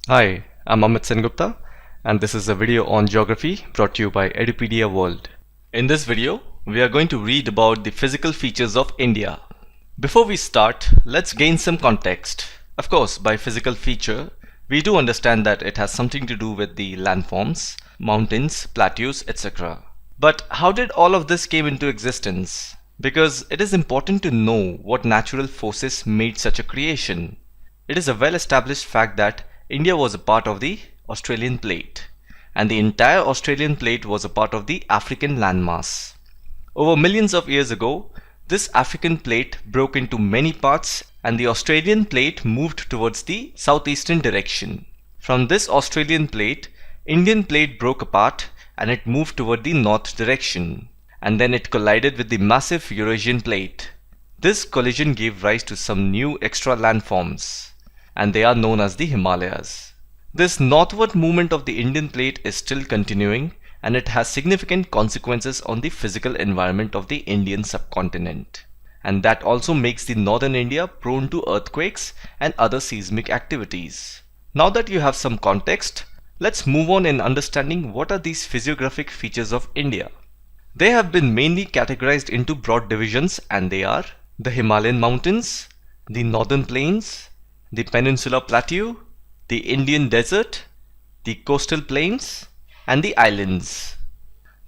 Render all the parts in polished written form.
Hi, I'm Amit Sengupta, and this is a video on geography brought to you by Edupedia World. In this video, we are going to read about the physical features of India. Before we start, let's gain some context. Of course, by physical feature, we do understand that it has something to do with the landforms, mountains, plateaus, etc. But how did all of this came into existence? Because it is important to know what natural forces made such a creation. It is a well-established fact that India was a part of the Australian plate, and the entire Australian plate was a part of the African landmass. Over millions of years ago, this African plate broke into many parts and the Australian plate moved towards the southeastern direction. From this Australian plate, Indian plate broke apart and it moved toward the north direction, and then it collided with the massive Eurasian plate. This collision gave rise to some new extra landforms, and they are known as the Himalayas. This northward movement of the Indian plate is still continuing, and it has significant consequences on the physical environment of the Indian subcontinent. And that also makes the northern India prone to earthquakes and other seismic activities. Now that you have some context, let's move on in understanding what are these physiographic features of India. They have been mainly categorized into broad divisions, and they are the Himalayan mountains, the northern plains, the Peninsula Plateau, the Indian desert, the coastal plains, and the islands.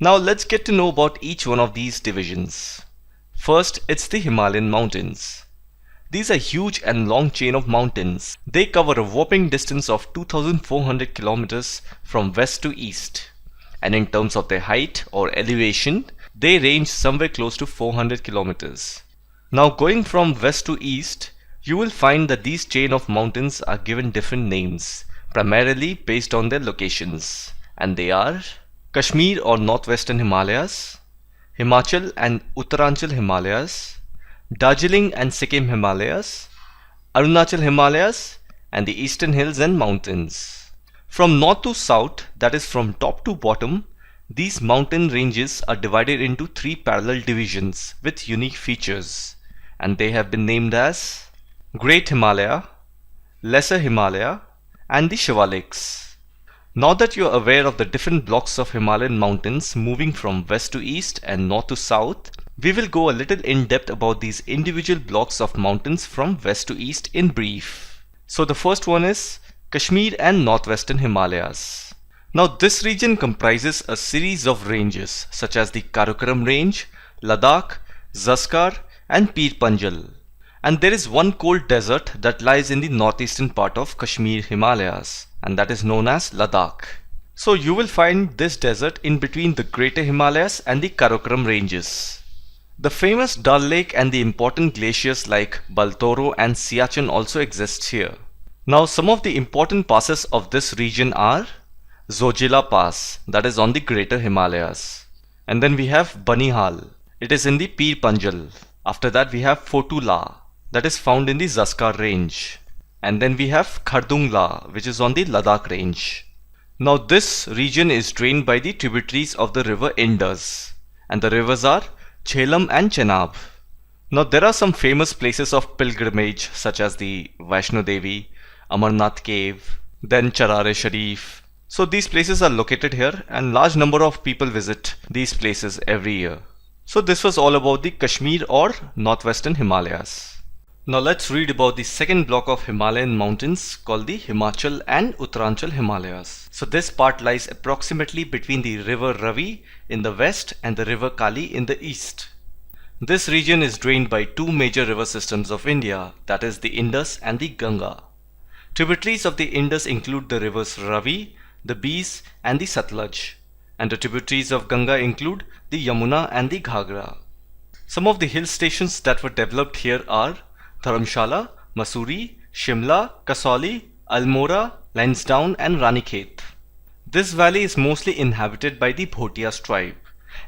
Now let's get to know about each one of these divisions. First, it's the Himalayan mountains. These are huge and long chain of mountains. They cover a whopping distance of 2,400 kilometers from west to east. And in terms of their height or elevation, they range somewhere close to 400 kilometers. Now going from west to east, you will find that these chain of mountains are given different names, primarily based on their locations. And they are Kashmir or Northwestern Himalayas, Himachal and Uttaranchal Himalayas, Darjeeling and Sikkim Himalayas, Arunachal Himalayas, and the Eastern Hills and Mountains. From north to south, that is from top to bottom, these mountain ranges are divided into three parallel divisions with unique features, and they have been named as Great Himalaya, Lesser Himalaya, and the Shivaliks. Now that you are aware of the different blocks of Himalayan mountains moving from west to east and north to south, we will go a little in depth about these individual blocks of mountains from west to east in brief. So the first one is Kashmir and Northwestern Himalayas. Now this region comprises a series of ranges such as the Karakoram range, Ladakh, Zanskar, and Pir Panjal. And there is one cold desert that lies in the northeastern part of Kashmir Himalayas, and that is known as Ladakh. So you will find this desert in between the Greater Himalayas and the Karakoram ranges. The famous Dal Lake and the important glaciers like Baltoro and Siachen also exist here. Now some of the important passes of this region are Zojila Pass, that is on the Greater Himalayas. And then we have Banihal, it is in the Pir Panjal. After that we have Fotula, that is found in the Zanskar range. And then we have Khardungla, which is on the Ladakh range. Now this region is drained by the tributaries of the river Indus, and the rivers are Jhelum and Chenab. Now there are some famous places of pilgrimage such as the Vaishno Devi, Amarnath Cave, then Charare Sharif. So these places are located here and large number of people visit these places every year. So this was all about the Kashmir or Northwestern Himalayas. Now let's read about the second block of Himalayan mountains called the Himachal and Uttaranchal Himalayas. So this part lies approximately between the river Ravi in the west and the river Kali in the east. This region is drained by two major river systems of India, that is the Indus and the Ganga. Tributaries of the Indus include the rivers Ravi, the Beas, and the Satluj, and the tributaries of Ganga include the Yamuna and the Ghagra. Some of the hill stations that were developed here are Dharamshala, Mussoorie, Shimla, Kasauli, Almora, Lansdowne, and Ranikhet. This valley is mostly inhabited by the Bhotias tribe.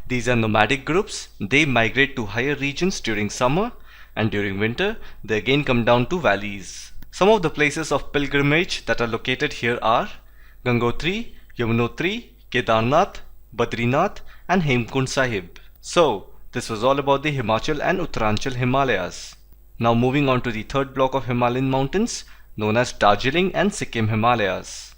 These are nomadic groups. They migrate to higher regions during summer, and during winter they again come down to valleys. Some of the places of pilgrimage that are located here are Gangotri, Yamunotri, Kedarnath, Badrinath, and Hemkund Sahib. So this was all about the Himachal and Uttaranchal Himalayas. Now moving on to the third block of Himalayan mountains, known as Darjeeling and Sikkim Himalayas.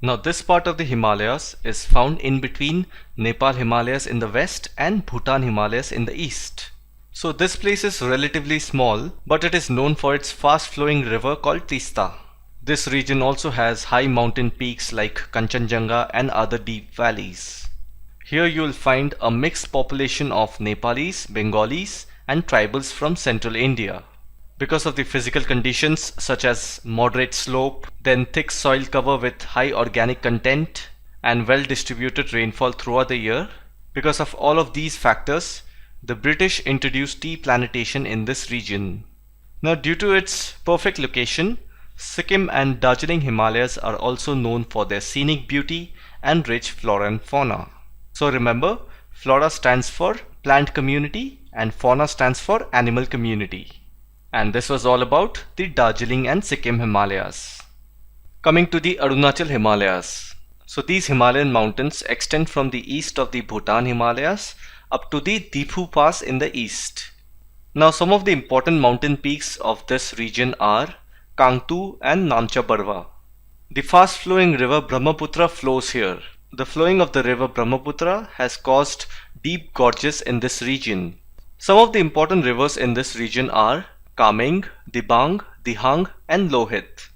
Now this part of the Himalayas is found in between Nepal Himalayas in the west and Bhutan Himalayas in the east. So this place is relatively small, but it is known for its fast flowing river called Tista. This region also has high mountain peaks like Kanchenjunga and other deep valleys. Here you will find a mixed population of Nepalis, Bengalis and tribals from central India. Because of the physical conditions such as moderate slope, then thick soil cover with high organic content and well distributed rainfall throughout the year, because of all of these factors, the British introduced tea plantation in this region. Now due to its perfect location, Sikkim and Darjeeling Himalayas are also known for their scenic beauty and rich flora and fauna. So remember, flora stands for plant community and fauna stands for animal community. And this was all about the Darjeeling and Sikkim Himalayas. Coming to the Arunachal Himalayas. So these Himalayan mountains extend from the east of the Bhutan Himalayas up to the Difu Pass in the east. Now some of the important mountain peaks of this region are Kangtu and Namcha Barwa. The fast flowing river Brahmaputra flows here. The flowing of the river Brahmaputra has caused deep gorges in this region. Some of the important rivers in this region are Kameng, Dibang, Dihang and Lohit.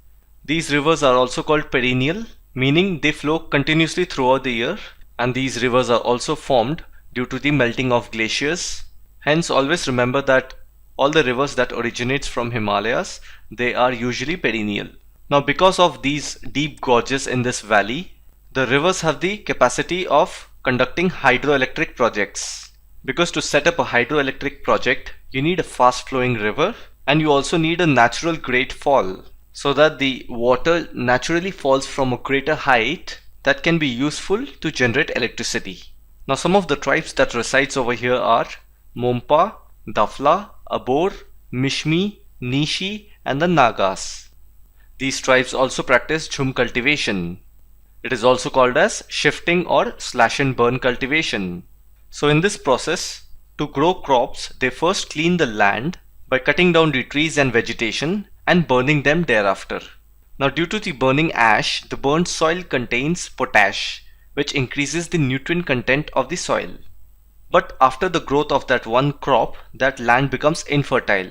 These rivers are also called perennial, meaning they flow continuously throughout the year, and these rivers are also formed due to the melting of glaciers. Hence always remember that all the rivers that originates from Himalayas, they are usually perennial. Now because of these deep gorges in this valley, the rivers have the capacity of conducting hydroelectric projects. Because to set up a hydroelectric project, you need a fast flowing river and you also need a natural grade fall, so that the water naturally falls from a greater height that can be useful to generate electricity. Now some of the tribes that resides over here are Mompa, Dafla, Abor, Mishmi, Nishi and the Nagas. These tribes also practice jhum cultivation. It is also called as shifting or slash and burn cultivation. So in this process, to grow crops, they first clean the land by cutting down the trees and vegetation and burning them thereafter. Now due to the burning ash, the burnt soil contains potash, which increases the nutrient content of the soil. But after the growth of that one crop, that land becomes infertile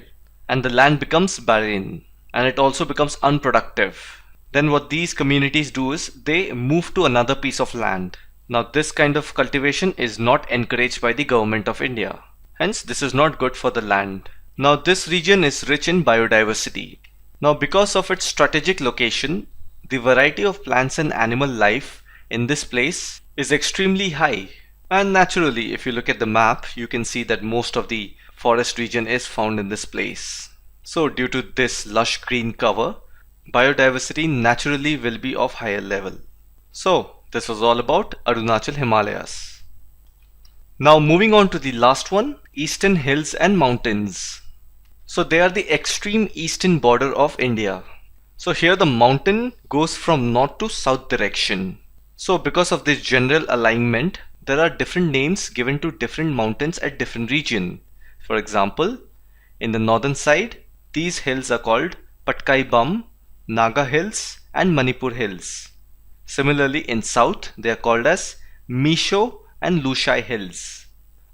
and the land becomes barren and it also becomes unproductive. Then what these communities do is they move to another piece of land. Now this kind of cultivation is not encouraged by the government of India. Hence this is not good for the land. Now this region is rich in biodiversity. Now because of its strategic location, the variety of plants and animal life in this place is extremely high. And naturally, if you look at the map, you can see that most of the forest region is found in this place. So due to this lush green cover, biodiversity naturally will be of higher level. So this was all about Arunachal Himalayas. Now moving on to the last one, Eastern Hills and Mountains. So they are the extreme eastern border of India. So here the mountain goes from north to south direction. So because of this general alignment, there are different names given to different mountains at different region. For example, in the northern side, these hills are called Patkai Bum, Naga Hills and Manipur Hills. Similarly in south, they are called as Misho and Lushai Hills.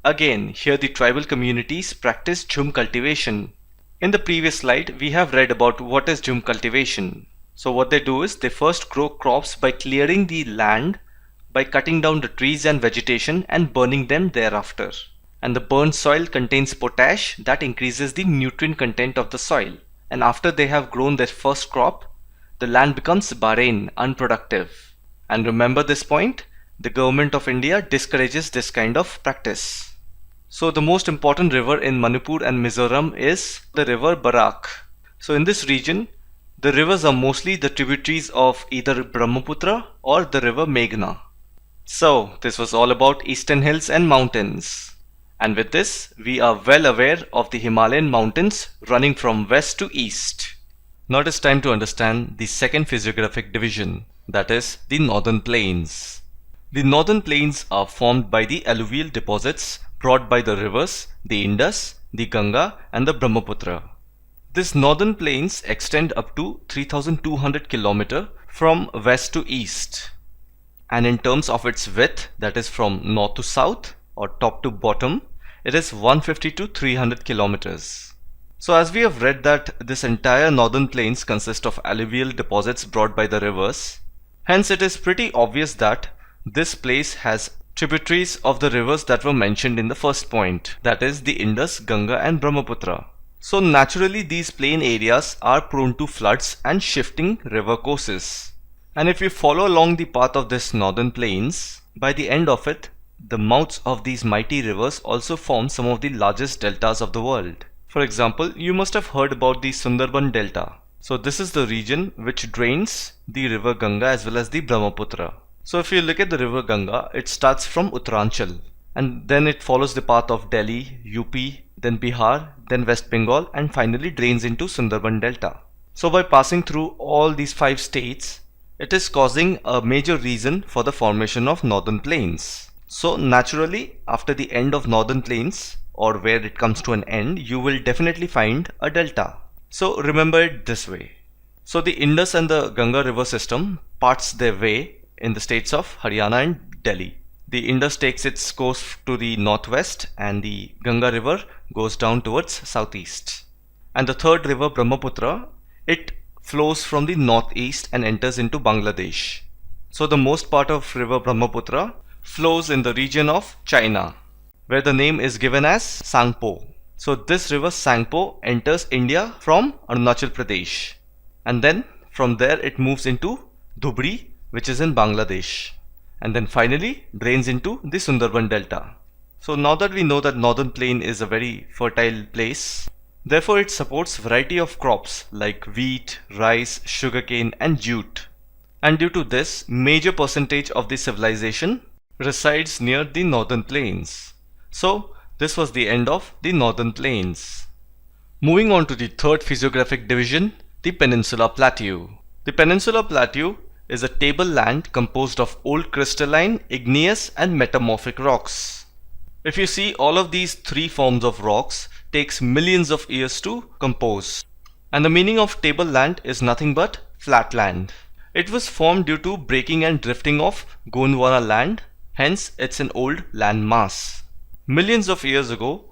Again, here the tribal communities practice jhum cultivation. In the previous slide, we have read about what is jhum cultivation. So what they do is they first grow crops by clearing the land, by cutting down the trees and vegetation and burning them thereafter. And the burned soil contains potash that increases the nutrient content of the soil. And after they have grown their first crop, the land becomes barren, unproductive. And remember this point, the government of India discourages this kind of practice. So the most important river in Manipur and Mizoram is the river Barak. So in this region, the rivers are mostly the tributaries of either Brahmaputra or the river Meghna. So this was all about Eastern Hills and Mountains. And with this, we are well aware of the Himalayan mountains running from west to east. Now it is time to understand the second physiographic division, that is the Northern Plains. The Northern Plains are formed by the alluvial deposits brought by the rivers, the Indus, the Ganga and the Brahmaputra. This northern plains extend up to 3200 km from west to east. And in terms of its width, that is from north to south or top to bottom, it is 150 to 300 kilometers. So as we have read that this entire northern plains consist of alluvial deposits brought by the rivers, hence it is pretty obvious that this place has tributaries of the rivers that were mentioned in the first point, that is the Indus, Ganga and Brahmaputra. So naturally these plain areas are prone to floods and shifting river courses. And if you follow along the path of this northern plains, by the end of it, the mouths of these mighty rivers also form some of the largest deltas of the world. For example, you must have heard about the Sundarban Delta. So this is the region which drains the river Ganga as well as the Brahmaputra. So if you look at the river Ganga, it starts from Uttaranchal and then it follows the path of Delhi, UP, then Bihar, then West Bengal and finally drains into Sundarban Delta. So by passing through all these 5 states, it is causing a major reason for the formation of northern plains. So naturally, after the end of northern plains or where it comes to an end, you will definitely find a delta. So remember it this way. So the Indus and the Ganga river system parts their way in the states of Haryana and Delhi. The Indus takes its course to the northwest and the Ganga river goes down towards southeast. And the third river Brahmaputra, it flows from the northeast and enters into Bangladesh. So the most part of river Brahmaputra flows in the region of China, where the name is given as Sangpo. So this river Sangpo enters India from Arunachal Pradesh, and then from there it moves into Dhubri, which is in Bangladesh, and then finally drains into the Sundarban Delta. So now that we know that northern plain is a very fertile place, therefore it supports variety of crops like wheat, rice, sugarcane and jute. And due to this, major percentage of the civilization resides near the northern plains. So this was the end of the northern plains. Moving on to the third physiographic division, the Peninsula Plateau. The Peninsula Plateau is a tableland composed of old crystalline, igneous and metamorphic rocks. If you see, all of these 3 forms of rocks takes millions of years to compose. And the meaning of tableland is nothing but flat land. It was formed due to breaking and drifting of Gondwana land, hence it's an old land mass. Millions of years ago,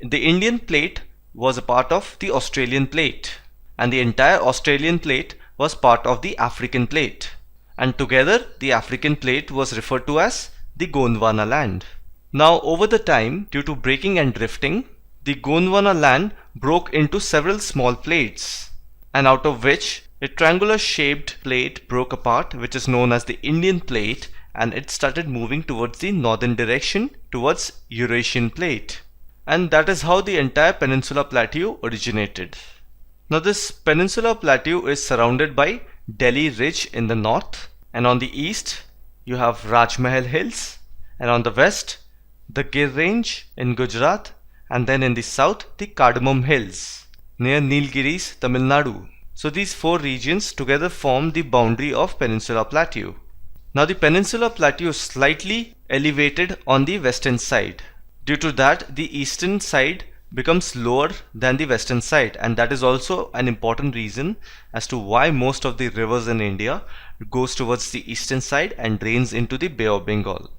the Indian plate was a part of the Australian plate, and the entire Australian plate was part of the African plate. And together, the African plate was referred to as the Gondwana land. Now, over the time, due to breaking and drifting, the Gondwana land broke into several small plates, and out of which a triangular shaped plate broke apart, which is known as the Indian plate, and it started moving towards the northern direction towards Eurasian plate. And that is how the entire Peninsula Plateau originated. Now this Peninsula Plateau is surrounded by Delhi Ridge in the north, and on the east you have Rajmahal Hills, and on the west the Gir Range in Gujarat, and then in the south the Cardamom Hills near Nilgiris, Tamil Nadu. So these 4 regions together form the boundary of Peninsula Plateau. Now the Peninsula Plateau is slightly elevated on the western side. Due to that, the eastern side becomes lower than the western side, and that is also an important reason as to why most of the rivers in India goes towards the eastern side and drains into the Bay of Bengal.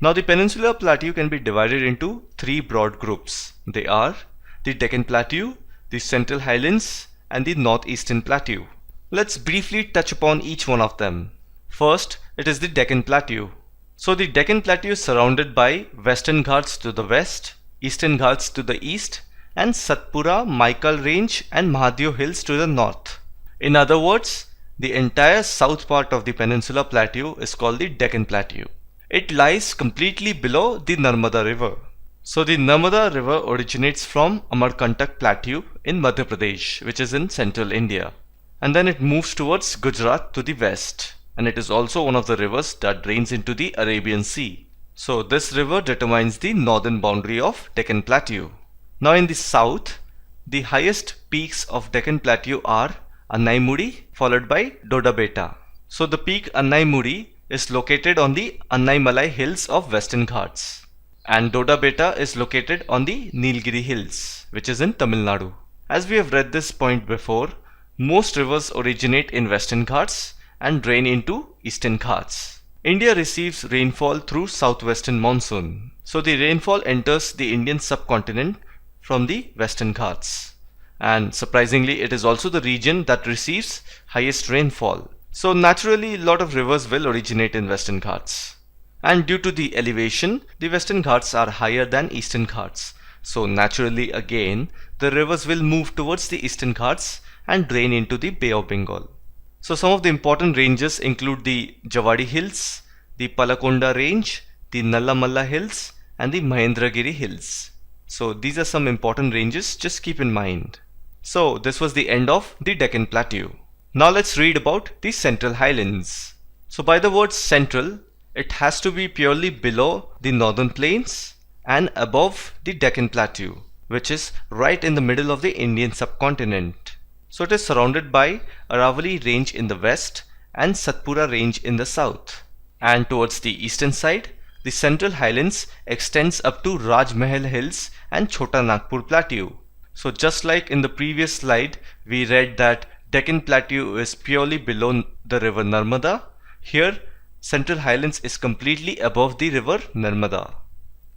Now the Peninsula Plateau can be divided into 3 broad groups. They are the Deccan Plateau, the Central Highlands and the Northeastern Plateau. Let's briefly touch upon each one of them. First, it is the Deccan Plateau. So the Deccan Plateau is surrounded by Western Ghats to the west, Eastern Ghats to the east, and Satpura, Maikal Range and Mahadev Hills to the north. In other words, the entire south part of the Peninsula Plateau is called the Deccan Plateau. It lies completely below the Narmada River. So the Narmada River originates from Amarkantak Plateau in Madhya Pradesh, which is in central India. And then it moves towards Gujarat to the west. And it is also one of the rivers that drains into the Arabian Sea. So this river determines the northern boundary of Deccan Plateau. Now in the south, the highest peaks of Deccan Plateau are Annaimudi followed by Dodabeta. So the peak Annaimudi is located on the Annaimalai Hills of Western Ghats, and Dodabeta is located on the Nilgiri Hills, which is in Tamil Nadu. As we have read this point before, most rivers originate in Western Ghats and drain into Eastern Ghats. India receives rainfall through southwestern monsoon. So the rainfall enters the Indian subcontinent from the Western Ghats. And surprisingly, it is also the region that receives highest rainfall. So naturally, a lot of rivers will originate in Western Ghats. And due to the elevation, the Western Ghats are higher than Eastern Ghats. So naturally again, the rivers will move towards the Eastern Ghats and drain into the Bay of Bengal. So some of the important ranges include the Javadi Hills, the Palakonda Range, the Nallamalla Hills and the Mahendragiri Hills. So these are some important ranges, just keep in mind. So this was the end of the Deccan Plateau. Now let's read about the Central Highlands. So by the word central, it has to be purely below the northern plains and above the Deccan Plateau, which is right in the middle of the Indian subcontinent. So it is surrounded by Aravalli Range in the west and Satpura Range in the south. And towards the eastern side, the Central Highlands extends up to Rajmahal Hills and Chota Nagpur Plateau. So just like in the previous slide, we read that Deccan Plateau is purely below the river Narmada. Here, Central Highlands is completely above the river Narmada.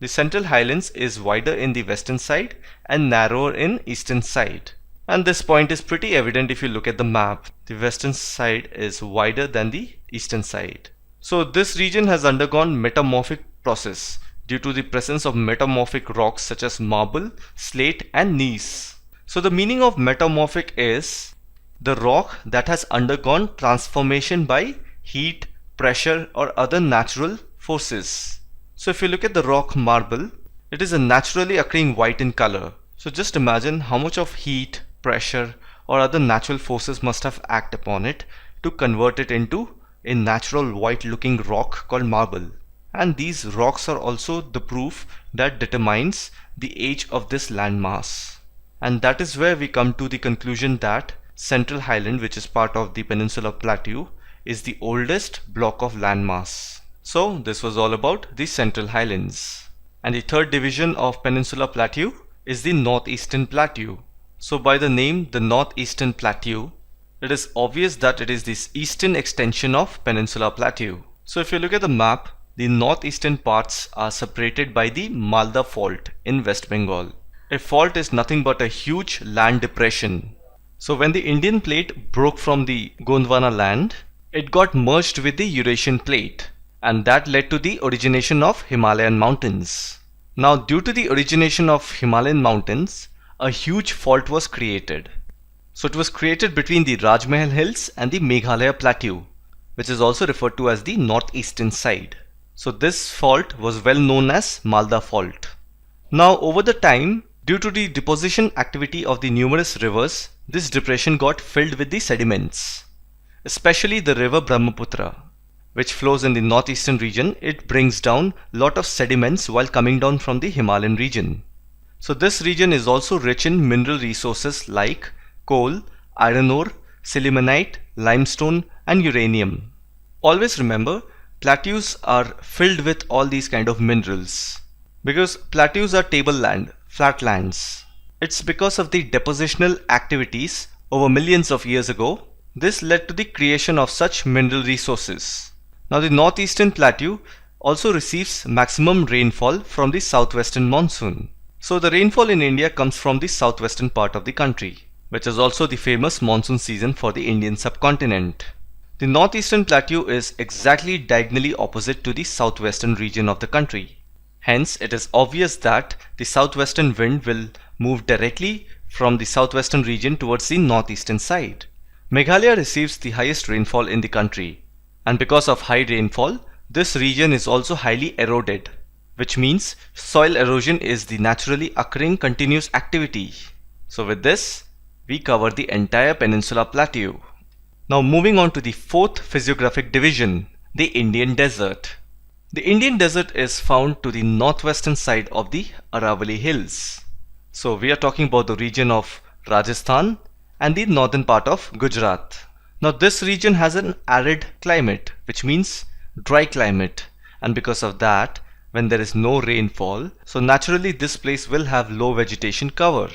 The Central Highlands is wider in the western side and narrower in eastern side. And this point is pretty evident if you look at the map. The western side is wider than the eastern side. So this region has undergone metamorphic process due to the presence of metamorphic rocks such as marble, slate and gneiss. So the meaning of metamorphic is the rock that has undergone transformation by heat, pressure or other natural forces. So if you look at the rock marble, it is a naturally occurring white in color. So just imagine how much of heat, pressure or other natural forces must have acted upon it to convert it into a natural white looking rock called marble. And these rocks are also the proof that determines the age of this landmass. And that is where we come to the conclusion that Central Highland, which is part of the Peninsula Plateau, is the oldest block of landmass. So this was all about the Central Highlands. And the third division of Peninsula Plateau is the Northeastern Plateau. So by the name the Northeastern Plateau, it is obvious that it is this eastern extension of Peninsula Plateau. So if you look at the map, the northeastern parts are separated by the Malda Fault in West Bengal. A fault is nothing but a huge land depression. So when the Indian plate broke from the Gondwana land, it got merged with the Eurasian plate, and that led to the origination of Himalayan mountains. Now due to the origination of Himalayan mountains, a huge fault was created. So it was created between the Rajmahal Hills and the Meghalaya Plateau, which is also referred to as the northeastern side. So this fault was well known as Malda Fault. Now over the time, due to the deposition activity of the numerous rivers, this depression got filled with the sediments. Especially the river Brahmaputra, which flows in the northeastern region, it brings down a lot of sediments while coming down from the Himalayan region. So this region is also rich in mineral resources like coal, iron ore, sillimanite, limestone and uranium. Always remember, plateaus are filled with all these kind of minerals because plateaus are tableland, flatlands. It's because of the depositional activities over millions of years ago. This led to the creation of such mineral resources. Now the northeastern plateau also receives maximum rainfall from the southwestern monsoon. So the rainfall in India comes from the southwestern part of the country, which is also the famous monsoon season for the Indian subcontinent. The northeastern plateau is exactly diagonally opposite to the southwestern region of the country. Hence, it is obvious that the southwestern wind will move directly from the southwestern region towards the northeastern side. Meghalaya receives the highest rainfall in the country, and because of high rainfall, this region is also highly eroded, which means soil erosion is the naturally occurring continuous activity. So with this, we cover the entire Peninsula Plateau. Now moving on to the fourth physiographic division, the Indian Desert. The Indian Desert is found to the northwestern side of the Aravalli Hills. So we are talking about the region of Rajasthan and the northern part of Gujarat. Now this region has an arid climate, which means dry climate, and because of that, when there is no rainfall, so naturally this place will have low vegetation cover.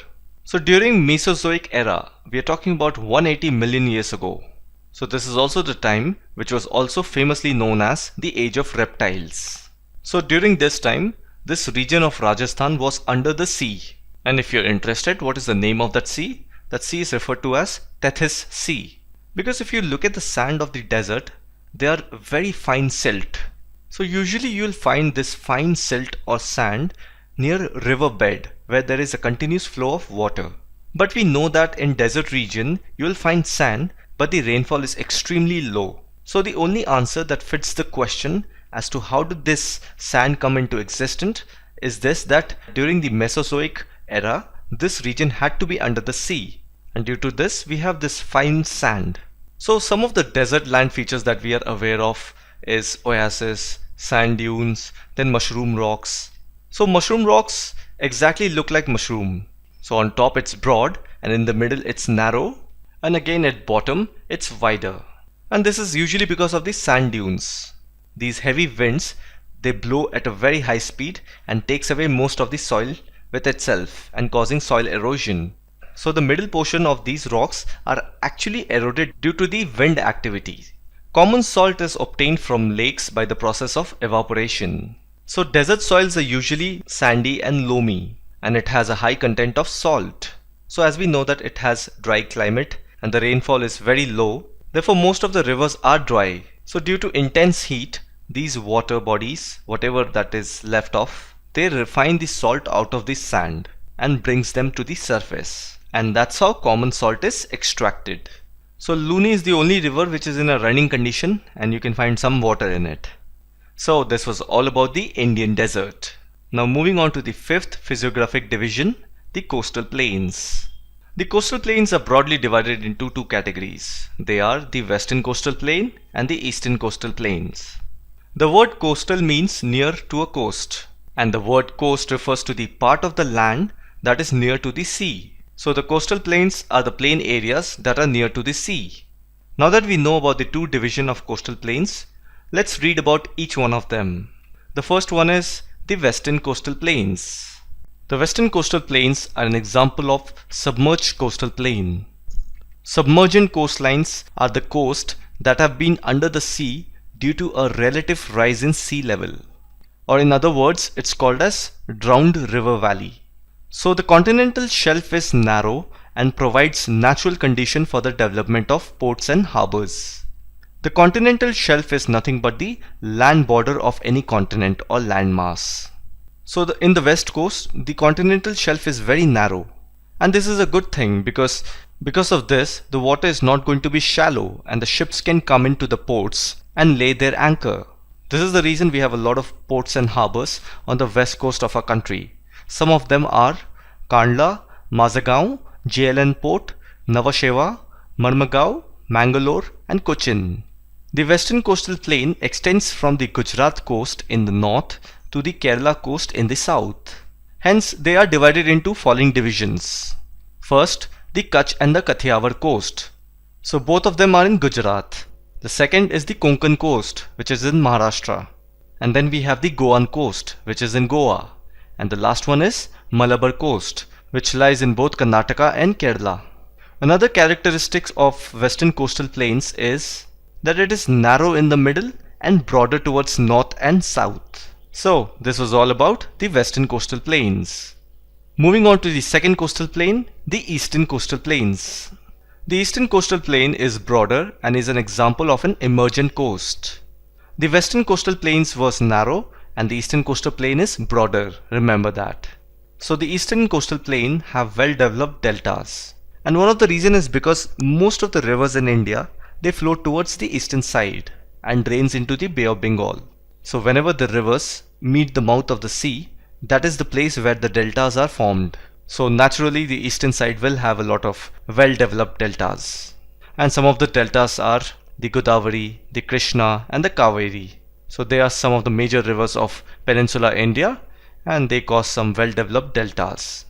So during Mesozoic era, we are talking about 180 million years ago. So this is also the time which was also famously known as the age of reptiles. So during this time, this region of Rajasthan was under the sea. And if you're interested, what is the name of that sea? That sea is referred to as Tethys Sea. Because if you look at the sand of the desert, they are very fine silt. So usually you'll find this fine silt or sand near riverbed where there is a continuous flow of water. But we know that in desert region you will find sand, but the rainfall is extremely low. So the only answer that fits the question as to how did this sand come into existence is this, that during the Mesozoic era this region had to be under the sea, and due to this we have this fine sand. So some of the desert land features that we are aware of is oasis, sand dunes, then mushroom rocks. So mushroom rocks exactly look like mushroom. So on top it's broad, and in the middle it's narrow, and again at bottom it's wider. And this is usually because of the sand dunes. These heavy winds, they blow at a very high speed and takes away most of the soil with itself and causing soil erosion. So the middle portion of these rocks are actually eroded due to the wind activity. Common salt is obtained from lakes by the process of evaporation. So desert soils are usually sandy and loamy, and it has a high content of salt. So as we know that it has dry climate and the rainfall is very low, therefore most of the rivers are dry. So due to intense heat, these water bodies, whatever that is left off, they refine the salt out of the sand and brings them to the surface. And that's how common salt is extracted. So Luni is the only river which is in a running condition, and you can find some water in it. So this was all about the Indian desert. Now moving on to the fifth physiographic division, the coastal plains. The coastal plains are broadly divided into two categories. They are the western coastal plain and the eastern coastal plains. The word coastal means near to a coast, and the word coast refers to the part of the land that is near to the sea. So the coastal plains are the plain areas that are near to the sea. Now that we know about the two divisions of coastal plains, let's read about each one of them. The first one is the western coastal plains. The western coastal plains are an example of submerged coastal plain. Submergent coastlines are the coast that have been under the sea due to a relative rise in sea level. Or in other words, it's called as drowned river valley. So the continental shelf is narrow and provides natural condition for the development of ports and harbors. The continental shelf is nothing but the land border of any continent or landmass. So in the west coast, the continental shelf is very narrow, and this is a good thing because of this the water is not going to be shallow and the ships can come into the ports and lay their anchor. This is the reason we have a lot of ports and harbors on the west coast of our country. Some of them are Kandla, Mazagaon, JLN Port, Nhava Sheva, Marmagao, Mangalore and Cochin. The western coastal plain extends from the Gujarat coast in the north to the Kerala coast in the south. Hence they are divided into following divisions. First, the Kutch and the Kathiawar coast. So both of them are in Gujarat. The second is the Konkan coast, which is in Maharashtra. And then we have the Goan coast, which is in Goa. And the last one is Malabar coast, which lies in both Karnataka and Kerala. Another characteristic of western coastal plains is that it is narrow in the middle and broader towards north and south. So this was all about the western coastal plains. Moving on to the second coastal plain, the eastern coastal plains. The eastern coastal plain is broader and is an example of an emergent coast. The western coastal plains was narrow and the eastern coastal plain is broader, remember that. So the eastern coastal plain have well developed deltas. And one of the reason is because most of the rivers in India, they flow towards the eastern side and drains into the Bay of Bengal. So whenever the rivers meet the mouth of the sea, that is the place where the deltas are formed. So naturally the eastern side will have a lot of well developed deltas. And some of the deltas are the Godavari, the Krishna and the Kaveri. So they are some of the major rivers of peninsular India and they cause some well developed deltas.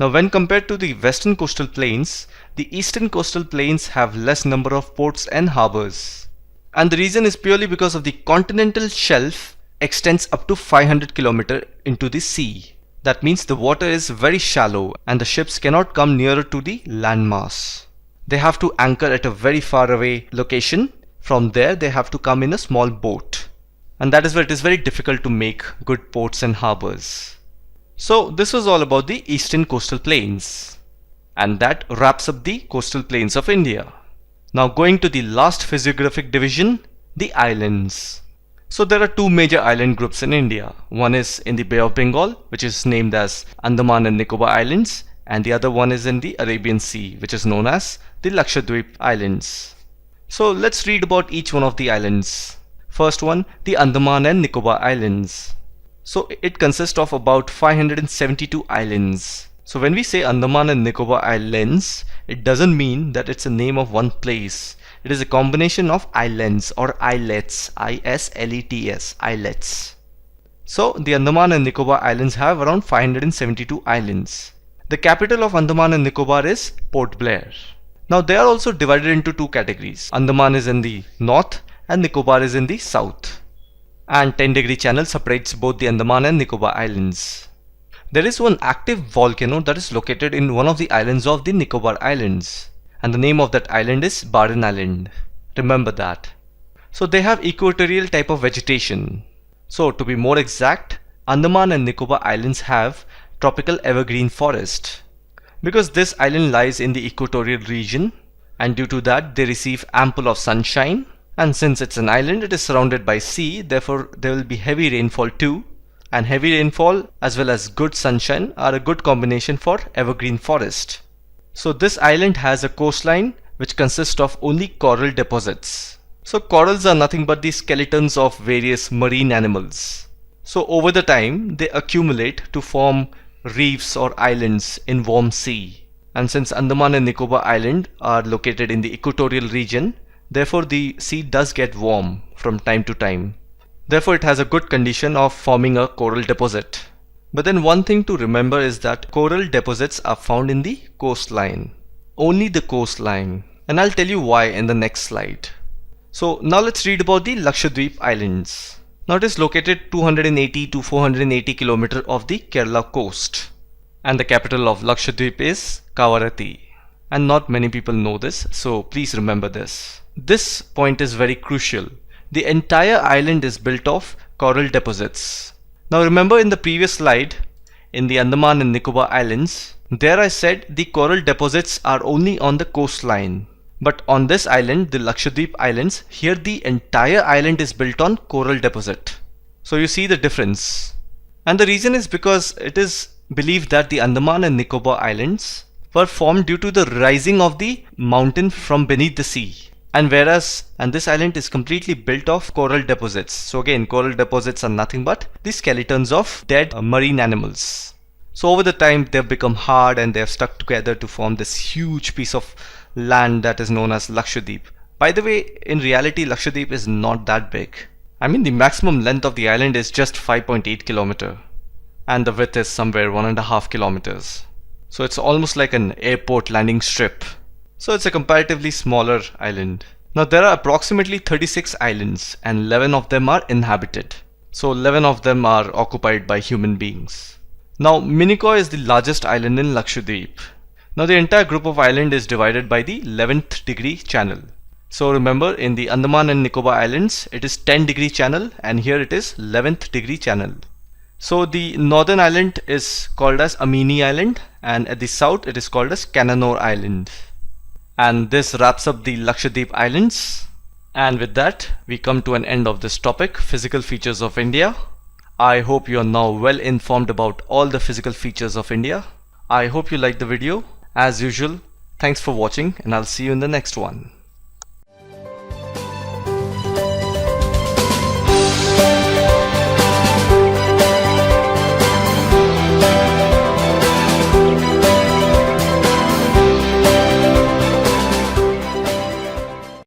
Now when compared to the western coastal plains, the eastern coastal plains have less number of ports and harbors. And the reason is purely because of the continental shelf extends up to 500 km into the sea. That means the water is very shallow and the ships cannot come nearer to the landmass. They have to anchor at a very far away location. From there they have to come in a small boat. And that is where it is very difficult to make good ports and harbors. So this was all about the eastern coastal plains. And that wraps up the coastal plains of India. Now going to the last physiographic division, the islands. So there are two major island groups in India. One is in the Bay of Bengal, which is named as Andaman and Nicobar Islands, and the other one is in the Arabian Sea, which is known as the Lakshadweep Islands. So let's read about each one of the islands. First one, the Andaman and Nicobar Islands. So it consists of about 572 islands. So when we say Andaman and Nicobar Islands, it doesn't mean that it's a name of one place. It is a combination of islands or islets, I-S-L-E-T-S, islets. So the Andaman and Nicobar Islands have around 572 islands. The capital of Andaman and Nicobar is Port Blair. Now they are also divided into two categories. Andaman is in the north and Nicobar is in the south. And 10-degree channel separates both the Andaman and Nicobar Islands. There is one active volcano that is located in one of the islands of the Nicobar Islands. And the name of that island is Barren Island. Remember that. So they have equatorial type of vegetation. So to be more exact, Andaman and Nicobar Islands have tropical evergreen forest. Because this island lies in the equatorial region, and due to that they receive ample of sunshine, and since it's an island, it is surrounded by sea, therefore there will be heavy rainfall too, and heavy rainfall as well as good sunshine are a good combination for evergreen forest. So this island has a coastline which consists of only coral deposits. So corals are nothing but the skeletons of various marine animals. So over the time they accumulate to form reefs or islands in warm sea. And since Andaman and Nicobar Island are located in the equatorial region, therefore the sea does get warm from time to time. Therefore it has a good condition of forming a coral deposit. But then one thing to remember is that coral deposits are found in the coastline. Only the coastline. And I'll tell you why in the next slide. So now let's read about the Lakshadweep Islands. Now it is located 280 to 480 km off the Kerala coast. And the capital of Lakshadweep is Kavaratti. And not many people know this, so please remember this. This point is very crucial. The entire island is built of coral deposits. Now remember in the previous slide, in the Andaman and Nicobar Islands, there I said the coral deposits are only on the coastline. But on this island, the Lakshadweep Islands, here the entire island is built on coral deposit. So you see the difference. And the reason is because it is believed that the Andaman and Nicobar Islands were formed due to the rising of the mountain from beneath the sea. And this island is completely built of coral deposits. So again, coral deposits are nothing but the skeletons of dead marine animals. So over the time they have become hard and they have stuck together to form this huge piece of land that is known as Lakshadweep. By the way, in reality Lakshadweep is not that big. I mean the maximum length of the island is just 5.8 km and the width is somewhere 1.5 kilometers. So it's almost like an airport landing strip. So it's a comparatively smaller island. Now there are approximately 36 islands and 11 of them are inhabited. So 11 of them are occupied by human beings. Now Minicoy is the largest island in Lakshadweep. Now the entire group of island is divided by the 11th degree channel. So remember in the Andaman and Nicobar Islands it is 10 degree channel and here it is 11th degree channel. So the northern island is called as Amini Island and at the south it is called as Cananore Island. And this wraps up the Lakshadweep Islands. And with that, we come to an end of this topic, physical features of India. I hope you are now well informed about all the physical features of India. I hope you liked the video. As usual, thanks for watching and I'll see you in the next one.